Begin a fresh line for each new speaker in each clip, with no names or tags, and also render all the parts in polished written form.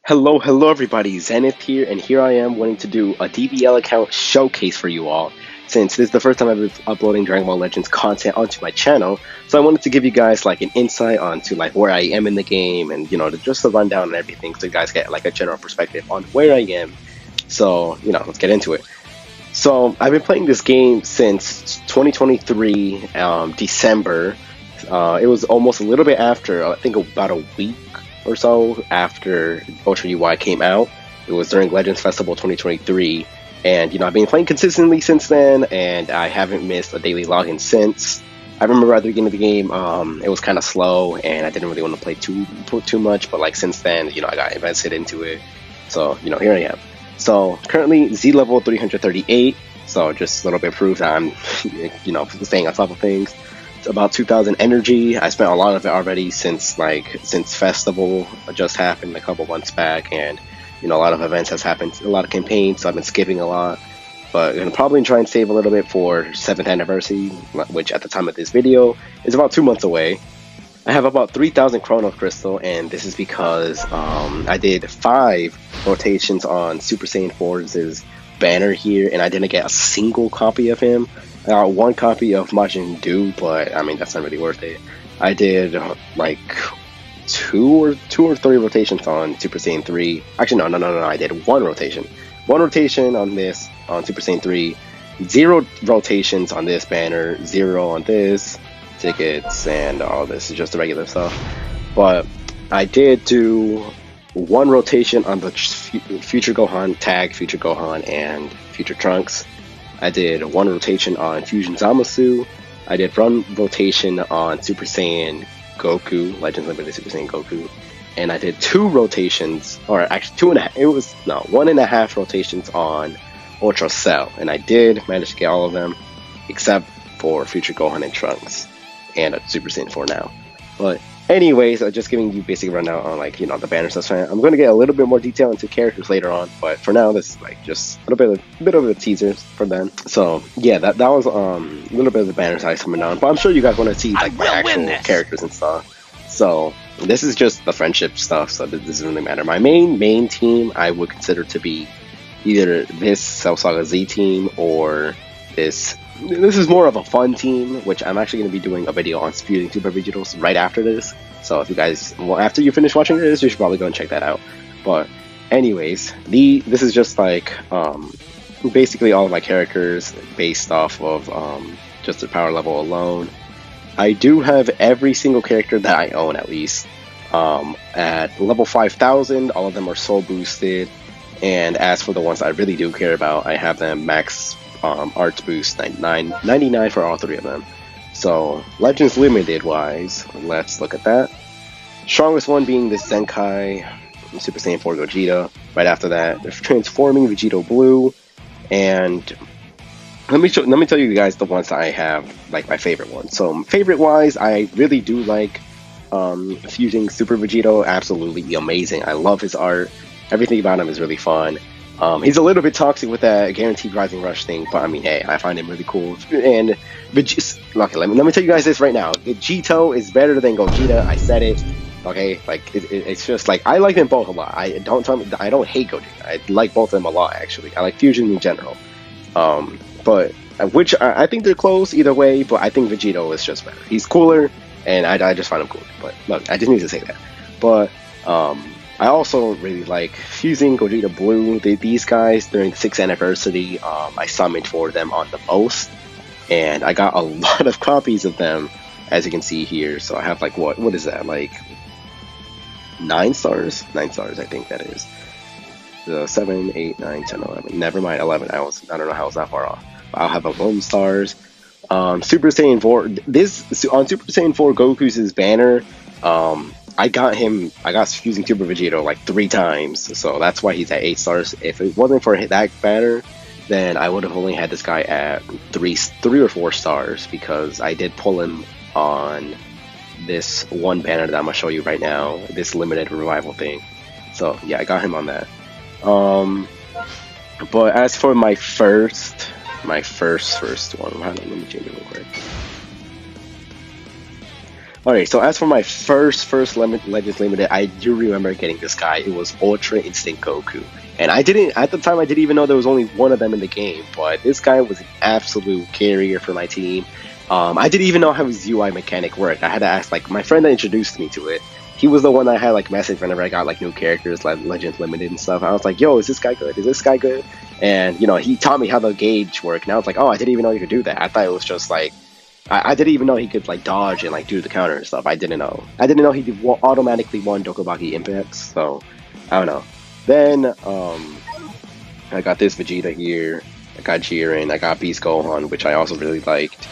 Hello everybody, Zenith here, and here I am wanting to do a DBL account showcase for you all, since this is the first time I've been uploading Dragon Ball Legends content onto my channel. So I wanted to give you guys like an insight onto like where I am in the game, and just a rundown and everything, so you guys get like a general perspective on where I am. So let's get into it. So I've been playing this game since 2023 December. It was almost a little bit after, I think about a week or so after Ultra UI came out. It was during Legends Festival 2023, and I've been playing consistently since then, and I haven't missed a daily login since. I remember at the beginning of the game, it was kind of slow, and I didn't really want to play too much. But like since then, I got invested into it. So here I am. So currently Z level 338. So just a little bit proof that I'm staying on top of things. About 2,000 energy. I spent a lot of it already since festival just happened a couple months back, and a lot of events has happened, a lot of campaigns, so I've been skipping a lot. But I'm gonna probably try and save a little bit for 7th anniversary, which at the time of this video is about 2 months away. I have about 3,000 Chrono Crystal, and this is because I did 5 rotations on Super Saiyan 4's banner here, and I didn't get a single copy of him. I got 1 copy of Majin Buu, but I mean that's not really worth it. I did like two or three rotations on Super Saiyan 3. Actually, no. I did 1 rotation. 1 rotation on this on Super Saiyan 3. 0 rotations on this banner. 0 on this. Tickets and all this is just the regular stuff. But I did do 1 rotation on the Future Gohan tag, Future Gohan, and Future Trunks. I did 1 rotation on Fusion Zamasu. I did 1 rotation on Super Saiyan Goku, Legends Limited Super Saiyan Goku, and I did 2 rotations, or actually 2.5. It was 1.5 rotations on Ultra Cell, and I did manage to get all of them except for Future Gohan and Trunks, and Super Saiyan 4 now. But anyways, just giving you basic rundown on the banner stuff. I'm going to get a little bit more detail into characters later on, but for now this is just a bit of a teaser for them. So yeah, that was a little bit of the banner size coming on, but I'm sure you guys want to see my actual characters and stuff. So this is just the friendship stuff, so this doesn't really matter. My main team I would consider to be either this Cell Saga Z team or this. This is more of a fun team, which I'm actually going to be doing a video on fusing Super Vegetos right after this. So if you guys, after you finish watching this, you should probably go and check that out. But anyways, this is just basically all of my characters based off of just their power level alone. I do have every single character that I own at least. At level 5,000, all of them are soul boosted. And as for the ones I really do care about, I have them max arts boost 99 for all 3 of them. So Legends Limited wise, let's look at that. Strongest one being the Zenkai Super Saiyan 4 Gogeta. Right after that, they're transforming Vegito Blue, and let me tell you guys the ones that I have, like my favorite ones. So favorite wise, I really do like fusing Super Vegito. Absolutely amazing. I love his art. Everything about him is really fun. He's a little bit toxic with that guaranteed rising rush thing, but I mean, hey, I find him really cool. And okay, let me tell you guys this right now. Vegito is better than Gogeta. I said it. Okay, it's just I like them both a lot. I don't hate Gogeta. I like both of them a lot actually. I like Fusion in general. But which I think they're close either way. But I think Vegito is just better. He's cooler, and I just find him cooler. But look, I just need to say that. But I also really like fusing Gogeta Blue. These guys during the 6th anniversary, I summoned for them on the most, and I got a lot of copies of them, as you can see here. So I have what is that, 9 stars? 9 stars, I think that is. 7, 8, 9, 10, 11. Never mind, 11. I don't know how I was that far off. I'll have 11 stars. Super Saiyan 4. On Super Saiyan 4 Goku's banner. I got fusing Super Vegito 3 times, so that's why he's at 8 stars. If it wasn't for that banner, then I would have only had this guy at 3 or 4 stars, because I did pull him on this one banner that I'm gonna show you right now, this limited revival thing. So yeah, I got him on that. But as for my first one, let me change it real quick. Alright, so as for my first Legends Limited, I do remember getting this guy. It was Ultra Instinct Goku. And I didn't, at the time, I didn't even know there was only one of them in the game, but this guy was an absolute carrier for my team. I didn't even know how his UI mechanic worked. I had to ask, like, my friend that introduced me to it. He was the one that I had, like, message whenever I got, like, new characters, like Legends Limited and stuff. I was like, yo, is this guy good? Is this guy good? And, you know, he taught me how the gauge worked, and I was like, oh, I didn't even know you could do that. I thought it was just, like, I didn't even know he could, like, dodge and, like, do the counter and stuff. I didn't know. I didn't know he automatically won Dokubaki Impacts, so, I don't know. Then, I got this Vegeta here, I got Jiren, I got Beast Gohan, which I also really liked.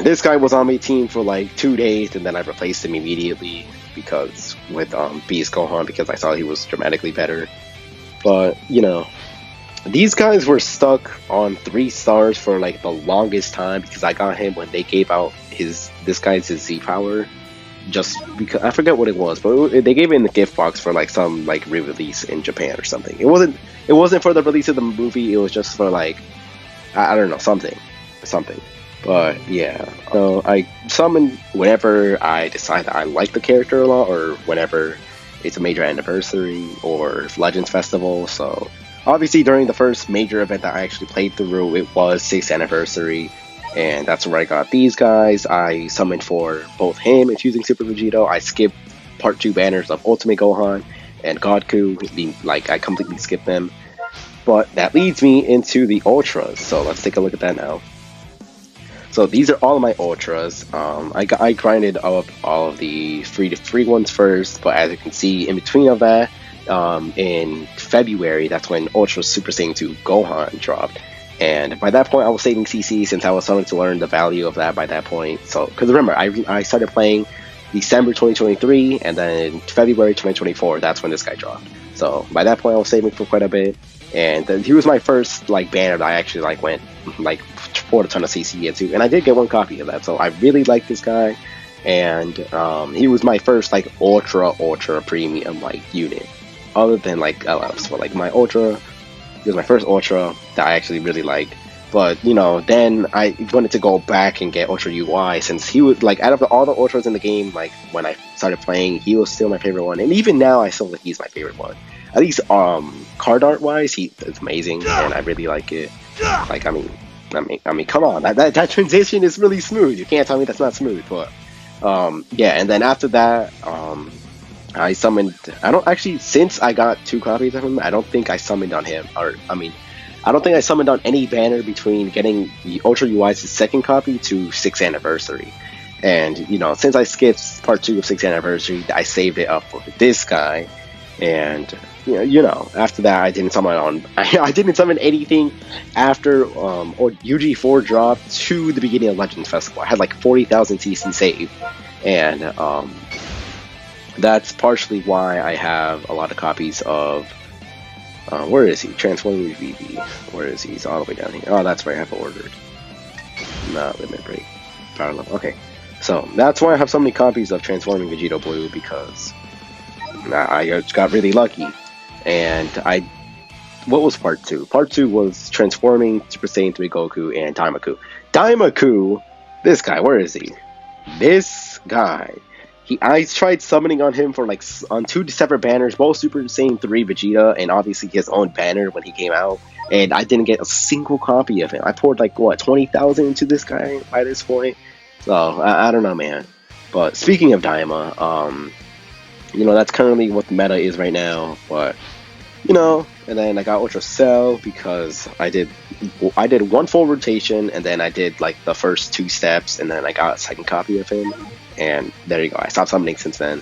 This guy was on my team for like 2 days, and then I replaced him immediately because with Beast Gohan, because I saw he was dramatically better. But, you know, these guys were stuck on 3 stars for like the longest time because I got him when they gave out this guy's Z power. Just because I forget what it was, but they gave it in the gift box for like some like re-release in Japan or something. It wasn't for the release of the movie. It was just for like I don't know, something. But yeah, so I summon whenever I decide that I like the character a lot, or whenever it's a major anniversary or Legends Festival. So obviously during the first major event that I actually played through, it was 6th anniversary. And that's where I got these guys. I summoned for both him and Fusing Super Vegito. I skipped part 2 banners of Ultimate Gohan and Godku. Like, I completely skipped them. But that leads me into the Ultras. So let's take a look at that now. So these are all of my Ultras. I grinded all of the free ones first. But as you can see, in between of that, in February, that's when Ultra Super Saiyan 2 Gohan dropped. And by that point, I was saving CC since I was starting to learn the value of that by that point. So, because remember, I started playing December 2023, and then February 2024, that's when this guy dropped. So, by that point, I was saving for quite a bit. And then he was my first, like, banner that I actually, like, went, like, poured a ton of CC into. And I did get 1 copy of that, so I really like this guy. And he was my first, like, ultra premium, like, unit. Other than, like, LFs, but, like, my ultra... He was my first Ultra that I actually really liked. But, you know, then I wanted to go back and get Ultra UI, since he was, like, out of all the Ultras in the game, like, when I started playing, he was still my favorite one. And even now, I still think he's my favorite one. At least, card art-wise, it's amazing, and I really like it. Like, I mean, come on, that transition is really smooth. You can't tell me that's not smooth, but, yeah, and then after that, I summoned, since I got 2 copies of him, I don't think I summoned on him, I don't think I summoned on any banner between getting the Ultra UI's 2nd copy to 6th anniversary. And, you know, since I skipped part 2 of 6th anniversary, I saved it up for this guy. And, you know, after that, I didn't summon on, I didn't summon anything after, or UG4 dropped to the beginning of Legends Festival. I had like 40,000 CC saved. And, that's partially why I have a lot of copies of, where is he? Transforming VV. Where is he? He's all the way down here. Oh, that's right, I have ordered. Not Limit Break. Power Level. Okay. So, that's why I have so many copies of Transforming Vegito Blue, because I just got really lucky. And what was part 2? Part 2 was Transforming Super Saiyan 3 Goku and Daimaku. Daimaku! This guy, where is he? This guy. I tried summoning on him for, like, on 2 separate banners, both Super Saiyan 3 Vegeta, and obviously his own banner when he came out, and I didn't get a single copy of him. I poured, like, what, 20,000 into this guy by this point? So, I don't know, man. But speaking of Daima, you know, that's currently what the meta is right now, but, you know, and then I got Ultra Cell because I did 1 full rotation, and then I did, like, the first 2 steps, and then I got a 2nd copy of him. And there you go, I stopped summoning since then,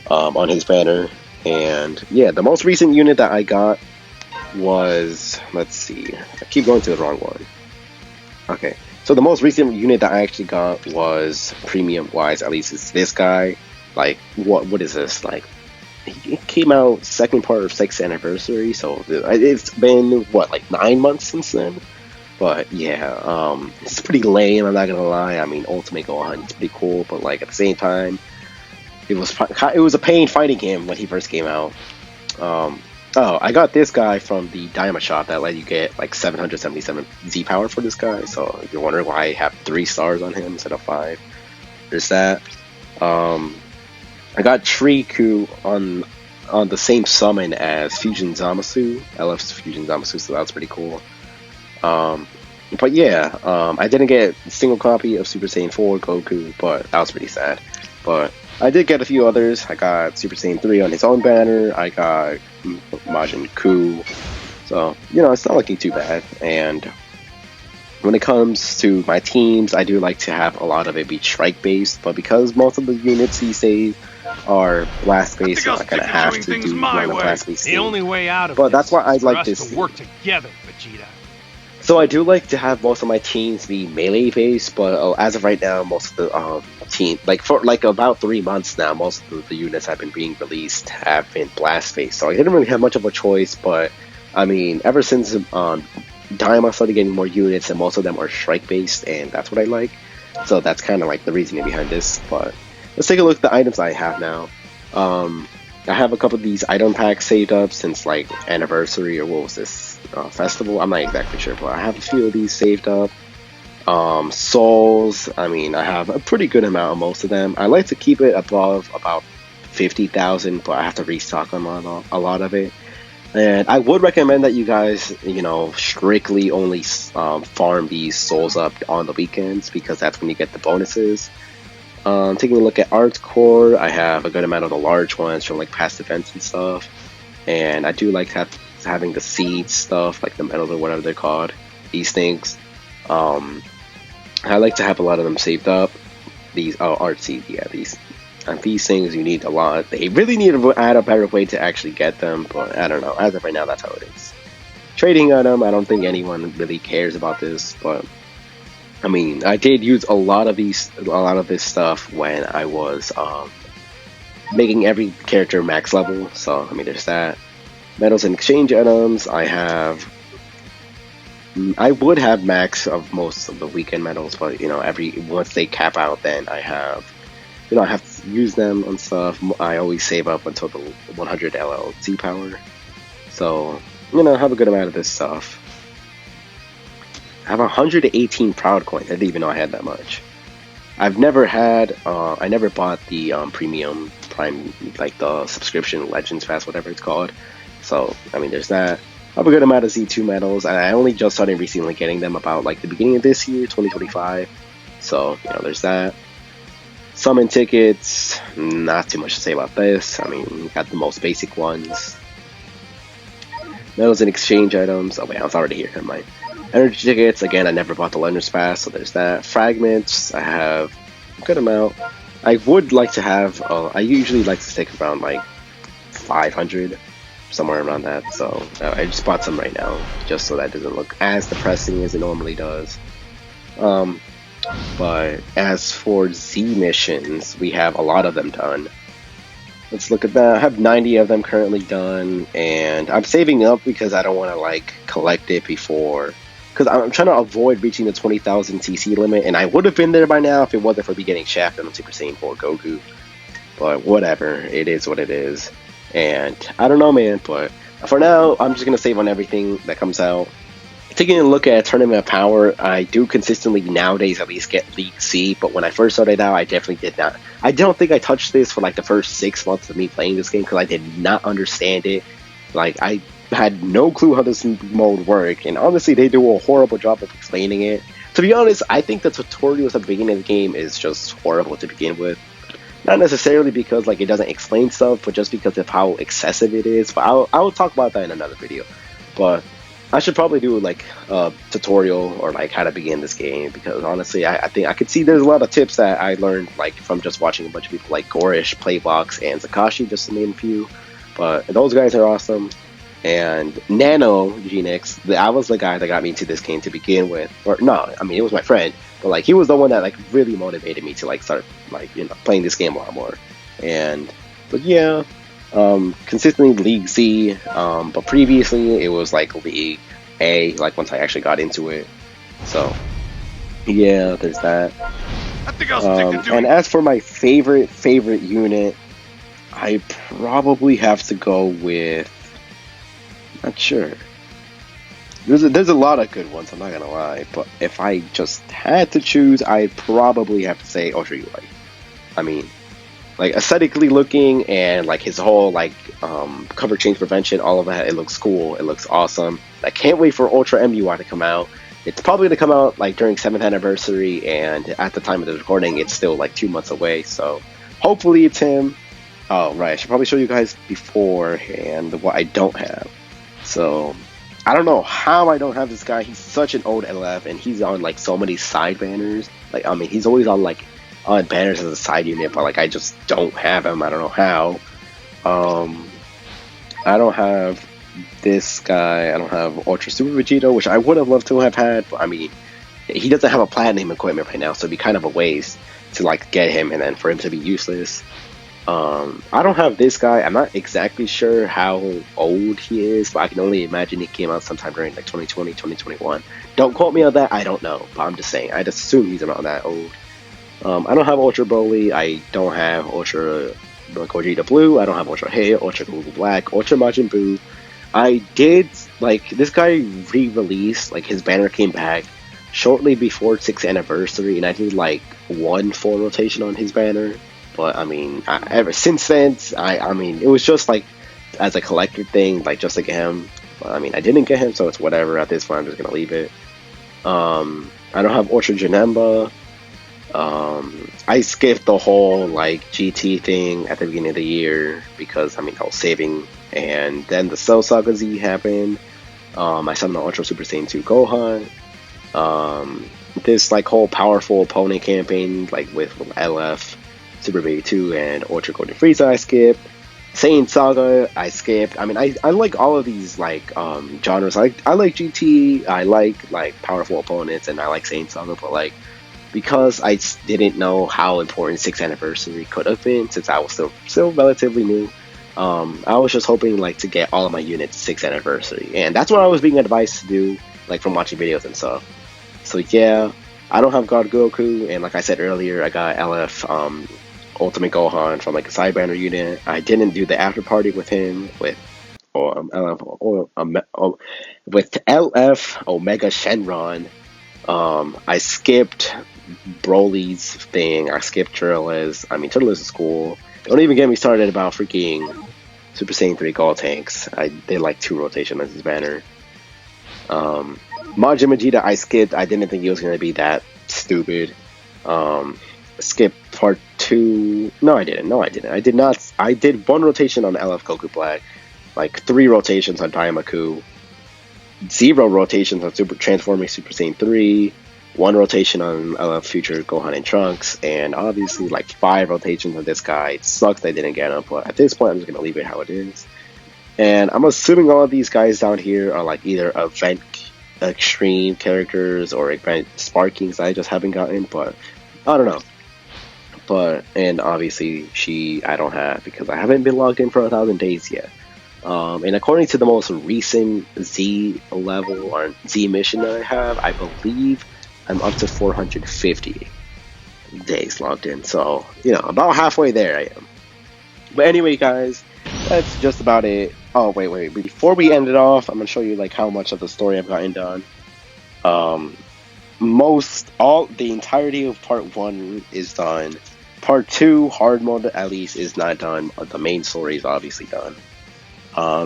on his banner. And yeah, the most recent unit that I got was, let's see, I keep going to the wrong one. Okay, so the most recent unit that I actually got was premium wise, at least it's this guy. Like, what is this? Like, it came out 2nd part of 6th anniversary, so it's been, what, like 9 months since then? But yeah, it's pretty lame, I'm not gonna lie. I mean, Ultimate Gohan, it's pretty cool, but like at the same time, it was a pain fighting him when he first came out. Oh, I got this guy from the Daima shop that let you get like 777 Z power for this guy. So if you're wondering why I have 3 stars on him instead of 5, There's that. I got Triku on the same summon as Fusion Zamasu. I love Fusion Zamasu, so that's pretty cool. But yeah, I didn't get a single copy of Super Saiyan 4 Goku, but that was pretty sad. But I did get a few others. I got Super Saiyan 3 on his own banner. I got Majin Ku. So, you know, it's not looking too bad. And when it comes to my teams, I do like to have a lot of it be strike-based, but because most of the units these days are blast-based, I'm not going to have to do run a blast-based team.
The only way out of
but that's why I like this
to work together, Vegeta.
So I do like to have most of my teams be melee-based, but as of right now, most of the team, like for like about 3 months now, most of the units have been being released have been blast-based. So I didn't really have much of a choice, but I mean, ever since Daima started getting more units, and most of them are strike-based, and that's what I like. So that's kind of like the reasoning behind this. But let's take a look at the items I have now. I have a couple of these item packs saved up since like anniversary or what was this festival? I'm not exactly sure, but I have a few of these saved up. Souls, I mean, I have a pretty good amount of most of them. I like to keep it above about 50,000, but I have to restock on a lot of it. And I would recommend that you guys, you know, strictly only farm these souls up on the weekends, because that's when you get the bonuses. Taking a look at Art Core, I have a good amount of the large ones from like past events and stuff. And I do like having the seeds stuff, like the medals or whatever they're called, these things. I like to have a lot of them saved up. These art seeds, yeah, these things you need a lot. They really need to add a better way to actually get them, but I don't know. As of right now, that's how it is. Trading on them, I don't think anyone really cares about this, but I mean, I did use a lot of this stuff when I was making every character max level. So I mean, there's that. Medals and exchange items. I would have max of most of the weekend medals, but you know, once they cap out, then I have to use them on stuff. I always save up until the 100 LLC power. So you know, I have a good amount of this stuff. I have 118 Proud Coins. I didn't even know I had that much. I've never had, I never bought the premium Prime, like the subscription Legends Pass, whatever it's called. So, I mean, there's that. I have a good amount of Z2 medals, and I only just started recently getting them about like the beginning of this year, 2025. So, you know, there's that. Summon tickets, not too much to say about this. I mean, we got the most basic ones. Medals and exchange items. Oh wait, I was already here, never mind. Energy tickets, again, I never bought the Learner's Pass, so there's that. Fragments, I have a good amount. I would like to have, I usually like to stick around like 500, somewhere around that, so I just bought some right now, just so that doesn't look as depressing as it normally does. But as for Z missions, we have a lot of them done. Let's look at that. I have 90 of them currently done, and I'm saving up because I don't want to like collect it before, because I'm trying to avoid reaching the 20,000 CC limit, and I would have been there by now if it wasn't for me getting shafted on Super Saiyan 4 Goku. But whatever, it is what it is. And I don't know, man, but for now, I'm just going to save on everything that comes out. Taking a look at Tournament of Power, I do consistently nowadays at least get League C, but when I first started out, I definitely did not. I don't think I touched this for like the first 6 months of me playing this game, because I did not understand it. Like, I had no clue how this mode worked, and honestly, they do a horrible job of explaining it. To be honest, I think the tutorials at the beginning of the game is just horrible to begin with. Not necessarily because like it doesn't explain stuff, but just because of how excessive it is. But I will talk about that in another video. But I should probably do like a tutorial or like how to begin this game, because honestly, I think I could see there's a lot of tips that I learned like from just watching a bunch of people like Gorish, Playbox, and Zakashi, just to name a few. But those guys are awesome. And Nano Genix, that was the guy that got me into this game to begin with. Or no, I mean, it was my friend, but like he was the one that like really motivated me to like start like, you know, playing this game a lot more. And but yeah, consistently League Z, but previously it was like League A, like once I actually got into it. So yeah, there's that.
I think I'll stick to doing.
And as for my favorite unit, I probably have to go with, not sure. There's a lot of good ones, I'm not gonna lie, but if I just had to choose, I'd probably have to say Ultra UI. I mean, like aesthetically looking and like his whole like cover change prevention, all of that, it looks cool. It looks awesome. I can't wait for Ultra MUI to come out. It's probably going to come out like during 7th anniversary, and at the time of the recording, it's still like 2 months away. So hopefully it's him. Oh right, I should probably show you guys beforehand what I don't have. So I don't know how I don't have this guy. He's such an old LF, and he's on like so many side banners. Like, I mean, he's always on like on banners as a side unit, but like I just don't have him. I don't know how. I don't have this guy. I don't have Ultra Super Vegeta, which I would have loved to have had, but I mean, he doesn't have a platinum equipment right now, so it'd be kind of a waste to like get him and then for him to be useless. I don't have this guy. I'm not exactly sure how old he is, but I can only imagine he came out sometime during like 2020, 2021. Don't quote me on that. I don't know, but I'm just saying. I'd assume he's around that old. I don't have Ultra Broly. I don't have Ultra Gogeta Blue. I don't have Ultra Hail, Ultra Goku Black, Ultra Majin Buu. I did, like, this guy re-released, like, his banner came back shortly before 6th anniversary, and I did like one full rotation on his banner. But I mean, ever since then, I mean, it was just like as a collector thing, like just to get him. But I mean, I didn't get him, so it's whatever. At this point, I'm just gonna leave it. I don't have Ultra Janemba. I skipped the whole like GT thing at the beginning of the year because I mean I was saving, and then the Cell Saga Z happened. I summoned the Ultra Super Saiyan 2 Gohan. This like whole powerful opponent campaign, like with LF, Super Baby 2, and Ultra Golden Frieza, I skipped. Saiyan Saga, I skipped. I mean, I like all of these like genres. I like GT. I like powerful opponents, and I like Saiyan Saga. But like, because I didn't know how important 6th anniversary could have been, since I was still relatively new, I was just hoping like to get all of my units 6th anniversary, and that's what I was being advised to do, like from watching videos and stuff. So yeah, I don't have God Goku, and like I said earlier, I got LF Ultimate Gohan from like a side banner unit. I didn't do the after party with him with LF Omega Shenron. I skipped Broly's thing. I skipped Turles. I mean, Turles is cool. Don't even get me started about freaking Super Saiyan 3 Gold Tanks. I did like 2 rotations on his banner. Majin Vegeta I skipped. I didn't think he was going to be that stupid. Skip part 2. No, I didn't. I did not. I did 1 rotation on LF Goku Black, like 3 rotations on Daimaku, 0 rotations on Transforming Super Saiyan 3, 1 rotation on LF Future Gohan and Trunks, and obviously like 5 rotations on this guy. It sucks I didn't get him, but at this point I'm just gonna leave it how it is. And I'm assuming all of these guys down here are like either event extreme characters or event sparkings I just haven't gotten, but I don't know. But, and obviously I don't have, because I haven't been logged in for 1,000 days yet. And according to the most recent Z level or Z mission that I have, I believe I'm up to 450 days logged in. So, you know, about halfway there I am. But anyway, guys, that's just about it. Oh, wait. Before we end it off, I'm going to show you like how much of the story I've gotten done. The entirety of part 1 is done. Part 2, hard mode at least, is not done. The main story is obviously done.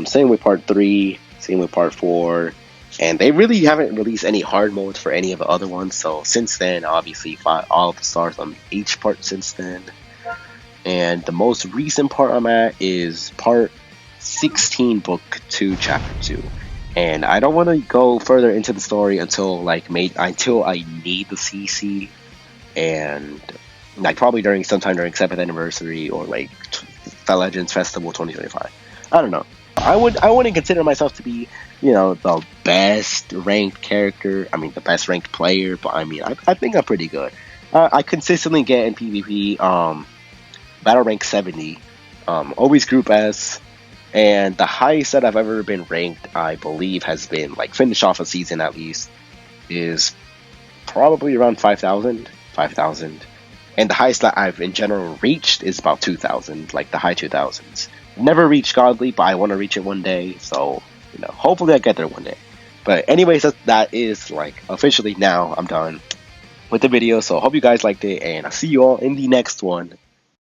Same with part 3, same with part 4. And they really haven't released any hard modes for any of the other ones. So since then, obviously, all of the stars on each part since then. And the most recent part I'm at is part 16, book 2, chapter 2. And I don't want to go further into the story until until I need the CC, and like probably sometime during 7th anniversary or like Legends Festival 2025. I don't know. I wouldn't consider myself to be, you know, the best ranked character. I mean, the best ranked player, but I mean, I think I'm pretty good. I consistently get in PvP, battle rank 70, always group S. And the highest that I've ever been ranked, I believe, has been, like, finish off a season at least, is probably around 5,000. And the highest that I've, in general, reached is about 2,000, like the high 2,000s. Never reached Godly, but I want to reach it one day, so, you know, hopefully I get there one day. But anyways, that is, like, officially now I'm done with the video, so hope you guys liked it, and I'll see you all in the next one.